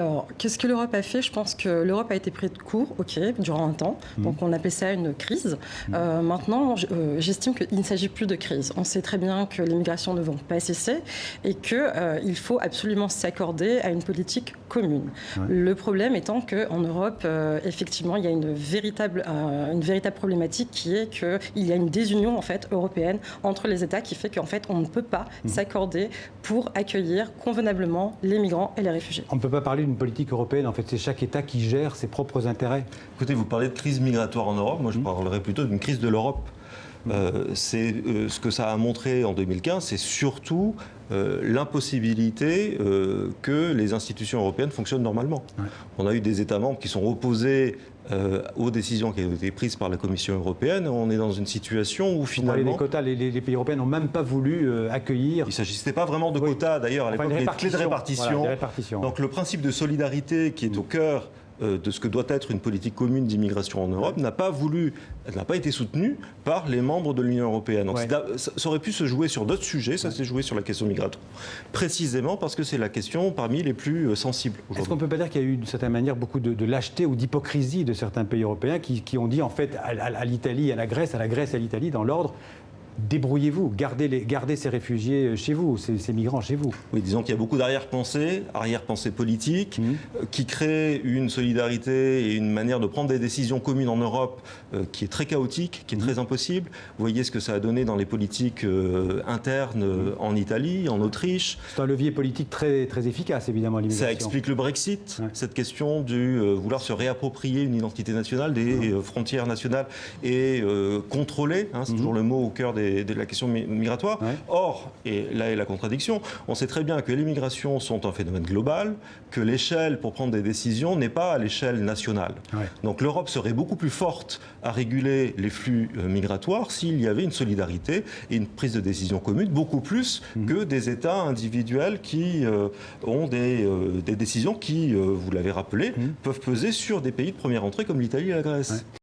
Alors, qu'est-ce que l'Europe a fait? Je pense que l'Europe a été prise de court, ok, durant un temps. Donc, on appelait ça une crise. Maintenant, j'estime qu'il ne s'agit plus de crise. On sait très bien que les migrations ne vont pas cesser et qu'il faut absolument s'accorder à une politique commune. Le problème étant qu'en Europe, effectivement, il y a une véritable problématique qui est qu'il y a une désunion en fait, européenne entre les États qui fait qu'en fait, on ne peut pas s'accorder pour accueillir convenablement les migrants et les réfugiés. On ne peut pas parler d'une politique européenne, en fait, c'est chaque État qui gère ses propres intérêts. Écoutez, vous parlez de crise migratoire en Europe, moi je parlerais plutôt d'une crise de l'Europe. Ce que ça a montré en 2015, c'est surtout l'impossibilité que les institutions européennes fonctionnent normalement. On a eu des États membres qui sont opposés aux décisions qui ont été prises par la Commission européenne. On est dans une situation où finalement... Des quotas, les pays européens n'ont même pas voulu accueillir... Il ne s'agissait pas vraiment de quotas, d'ailleurs, à l'époque, il y avait des clés de répartition. Voilà, des répartitions. Donc le principe de solidarité qui est au cœur de ce que doit être une politique commune d'immigration en Europe n'a pas été soutenu par les membres de l'Union européenne. Donc ça aurait pu se jouer sur d'autres sujets, ça s'est joué sur la question migratoire, précisément parce que c'est la question parmi les plus sensibles aujourd'hui. Est-ce qu'on ne peut pas dire qu'il y a eu d'une certaine manière beaucoup de lâcheté ou d'hypocrisie de certains pays européens qui ont dit en fait à l'Italie, à la Grèce et à l'Italie dans l'ordre: débrouillez-vous, gardez ces réfugiés chez vous, ces migrants chez vous. Oui, disons qu'il y a beaucoup d'arrière-pensées politiques, qui créent une solidarité et une manière de prendre des décisions communes en Europe qui est très chaotique, qui est très impossible. Vous voyez ce que ça a donné dans les politiques internes en Italie, en Autriche. C'est un levier politique très, très efficace, évidemment, l'immigration. Ça explique le Brexit, cette question du vouloir se réapproprier une identité nationale, des frontières nationales et contrôler, c'est toujours le mot au cœur de la question migratoire. Or, et là est la contradiction, on sait très bien que les migrations sont un phénomène global, que l'échelle pour prendre des décisions n'est pas à l'échelle nationale. Donc l'Europe serait beaucoup plus forte à réguler les flux migratoires s'il y avait une solidarité et une prise de décision commune, beaucoup plus que des États individuels qui ont des décisions qui, vous l'avez rappelé, peuvent peser sur des pays de première entrée comme l'Italie et la Grèce.